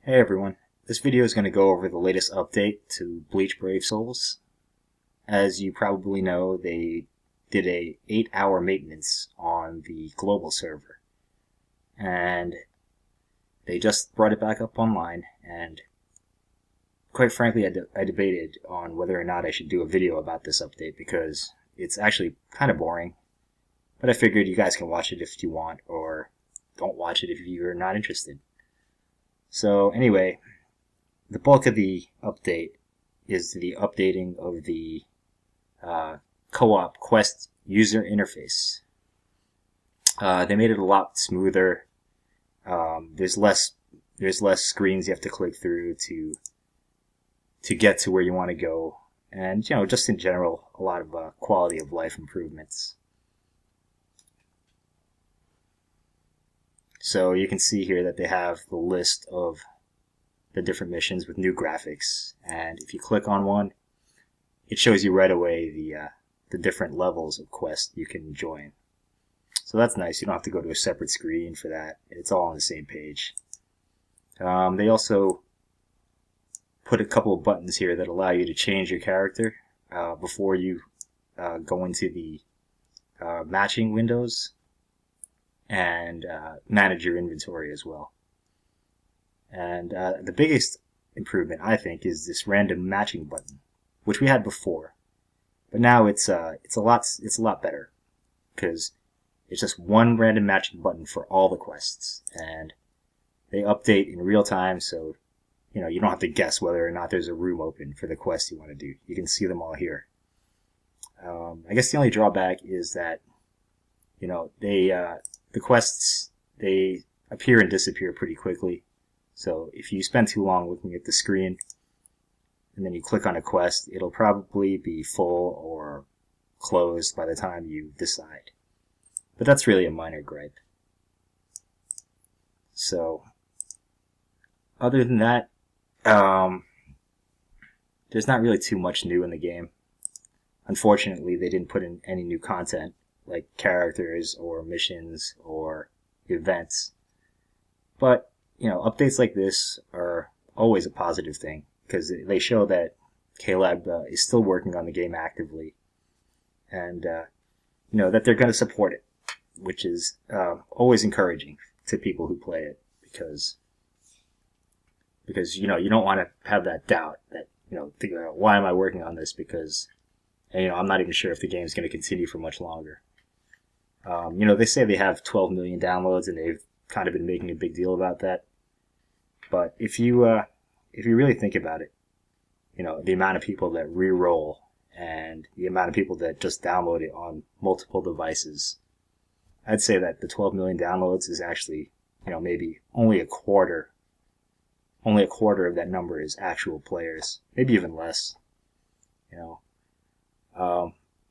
Hey everyone, this video is going to go over the latest update to Bleach Brave Souls. As you probably know, they did a 8-hour maintenance on the global server, and they just brought it back up online, and quite frankly I debated on whether or not I should do a video about this update because it's actually kind of boring, but I figured you guys can watch it if you want, or don't watch it if you're not interested. So anyway, the bulk of the update is the updating of the co-op quest user interface. They made it a lot smoother. There's less screens you have to click through to get to where you want to go, and just in general, a lot of quality of life improvements. So you can see here that they have the list of the different missions with new graphics, and if you click on one, it shows you right away the different levels of quest you can join. So that's nice. You don't have to go to a separate screen for that. It's all on the same page. They also put a couple of buttons here that allow you to change your character before you go into the matching windows and manage your inventory as well. And the biggest improvement, I think, is this random matching button, which we had before, but now it's a lot better because it's just one random matching button for all the quests, and they update in real time, so you don't have to guess whether or not there's a room open for the quest you want to do. You can see them all here. I guess the only drawback is that the quests, they appear and disappear pretty quickly. So if you spend too long looking at the screen and then you click on a quest, it'll probably be full or closed by the time you decide. But that's really a minor gripe. So other than that, there's not really too much new in the game. Unfortunately, they didn't put in any new content like characters or missions or events. But updates like this are always a positive thing because they show that K-Lab is still working on the game actively, and that they're going to support it, which is always encouraging to people who play it because you don't want to have that doubt that think, why am I working on this, because I'm not even sure if the game is going to continue for much longer. They say they have 12 million downloads, and they've kind of been making a big deal about that. But if you really think about it, the amount of people that re-roll and the amount of people that just download it on multiple devices, I'd say that the 12 million downloads is actually, maybe only a quarter of that number is actual players, maybe even less.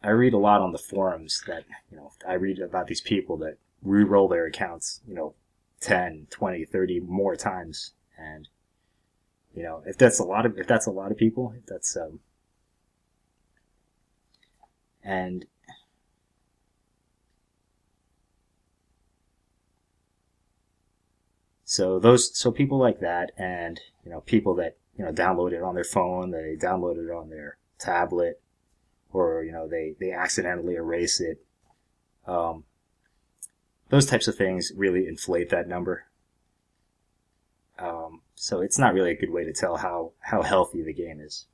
I read a lot on the forums that, I read about these people that re-roll their accounts, 10, 20, 30 more times. And, if that's a lot of people, and so people like that, and, people that, download it on their phone, they download it on their tablet, or, they accidentally erase it. Those types of things really inflate that number. So it's not really a good way to tell how healthy the game is.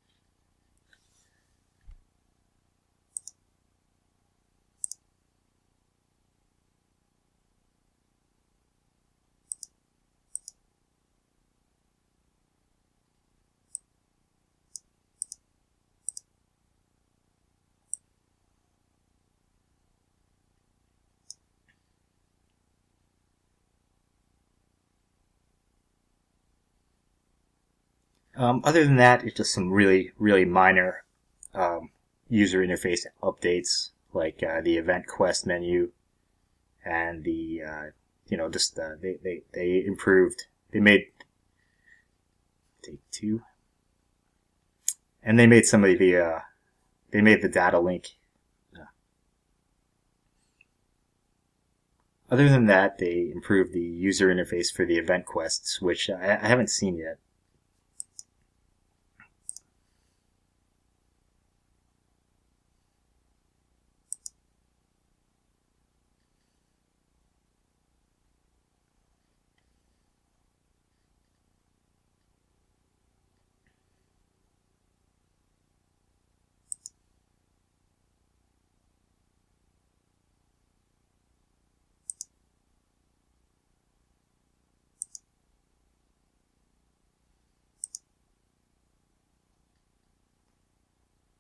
Other than that, it's just some really, really minor user interface updates, like the event quest menu, and the they improved. They made take two, and they made some of the they made the data link Other than that, they improved the user interface for the event quests, which I haven't seen yet.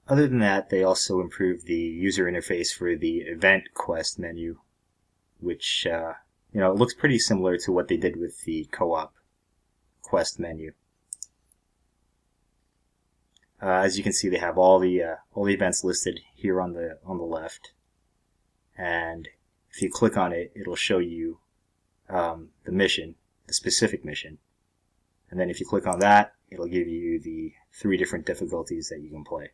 Other than that, they also improved the user interface for the event quest menu, which it looks pretty similar to what they did with the co-op quest menu. As you can see, they have all the events listed here on the left, and if you click on it, it'll show you the mission, the specific mission, and then if you click on that, it'll give you the 3 different difficulties that you can play.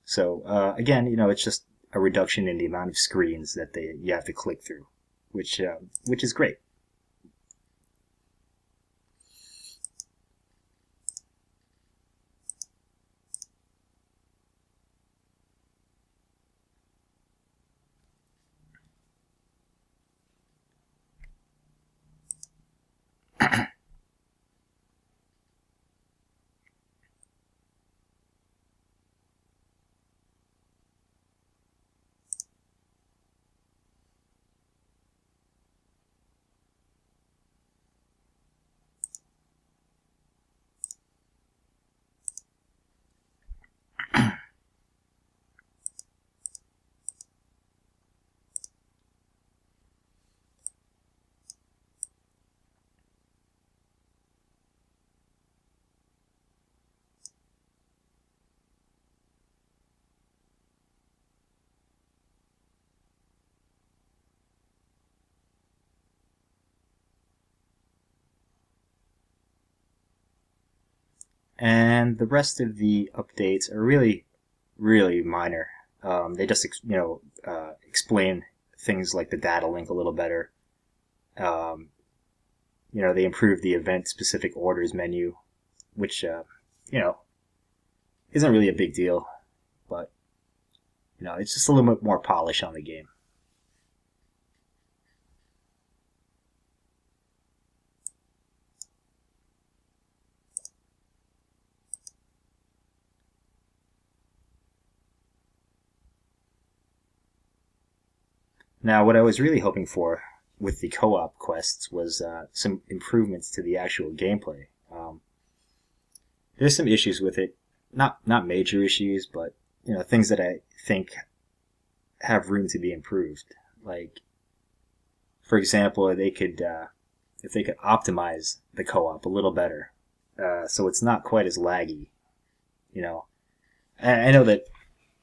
So again, it's just a reduction in the amount of screens that you have to click through, which is great. And the rest of the updates are really, really minor. They just explain things like the data link a little better. They improved the event-specific orders menu, which isn't really a big deal, but it's just a little bit more polish on the game. Now, what I was really hoping for with the co-op quests was some improvements to the actual gameplay. There's some issues with it, not major issues, but things that I think have room to be improved. Like, for example, if they could optimize the co-op a little better, so it's not quite as laggy. I know that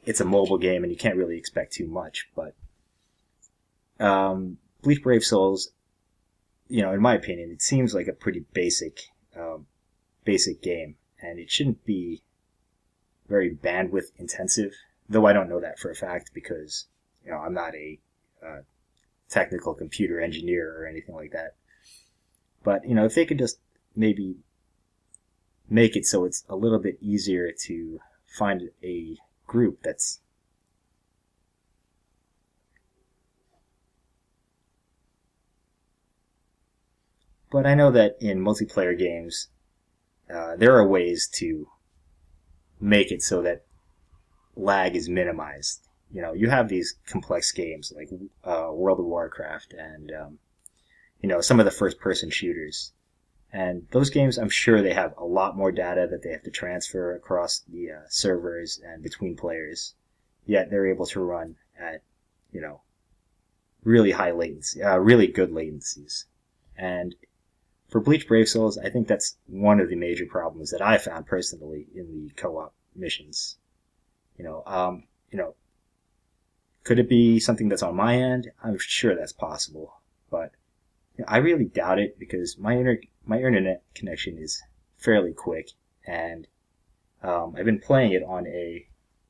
it's a mobile game and you can't really expect too much, but Bleach Brave Souls, in my opinion, it seems like a pretty basic game, and it shouldn't be very bandwidth intensive. Though I don't know that for a fact because I'm not a technical computer engineer or anything like that. But if they could just maybe make it so it's a little bit easier to find a group that's But I know that in multiplayer games, there are ways to make it so that lag is minimized. You have these complex games like World of Warcraft and some of the first-person shooters, and those games, I'm sure they have a lot more data that they have to transfer across the servers and between players. Yet they're able to run at really high latency, really good latencies, and for Bleach Brave Souls, I think that's one of the major problems that I found personally in the co-op missions. Could it be something that's on my end? I'm sure that's possible, but I really doubt it because my internet connection is fairly quick, and I've been playing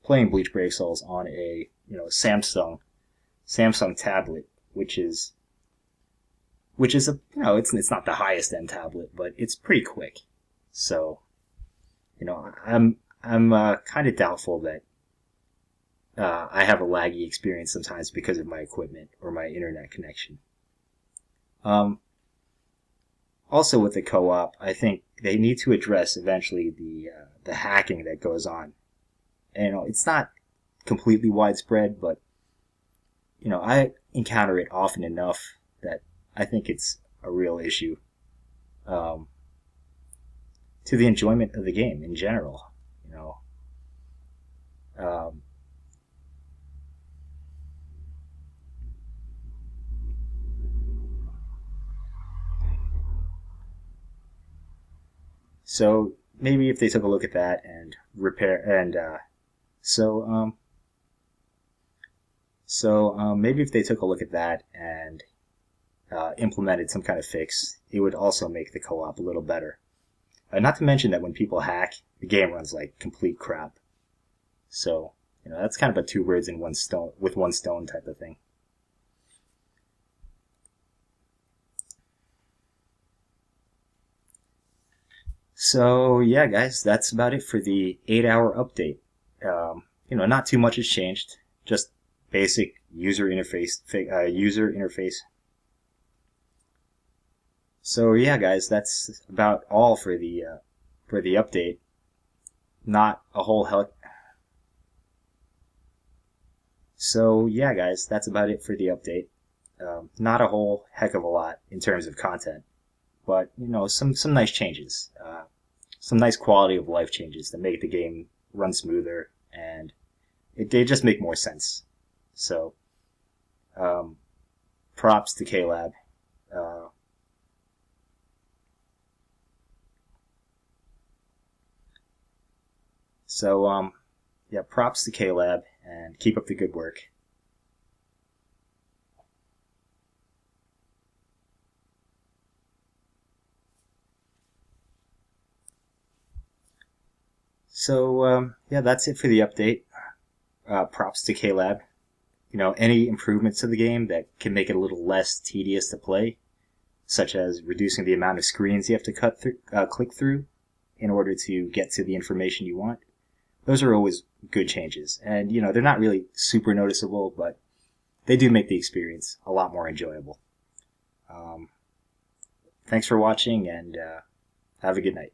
Bleach Brave Souls on a Samsung tablet, which is which is it's not the highest end tablet, but it's pretty quick. So, I'm kind of doubtful that I have a laggy experience sometimes because of my equipment or my internet connection. Also, with the co-op, I think they need to address eventually the hacking that goes on. And it's not completely widespread, but I encounter it often enough that I think it's a real issue to the enjoyment of the game in general. Um, so maybe if they took a look at that and repair and maybe if they took a look at that and implemented some kind of fix, it would also make the co-op a little better. Not to mention that when people hack, the game runs like complete crap. So, that's kind of a two birds in one stone with one stone type of thing. So, yeah, guys, that's about it for the 8-hour update. Not too much has changed. Just basic user interface. So, yeah, guys, that's about all for the update. Not a whole hell. So, yeah, guys, that's about it for the update. Not a whole heck of a lot in terms of content, but some nice changes, some nice quality of life changes that make the game run smoother, and they just make more sense. So, props to KLab. Yeah, props to KLab, and keep up the good work. So, yeah, that's it for the update. Props to KLab. Any improvements to the game that can make it a little less tedious to play, such as reducing the amount of screens you have to click through in order to get to the information you want. Those are always good changes. And, they're not really super noticeable, but they do make the experience a lot more enjoyable. Thanks for watching, and have a good night.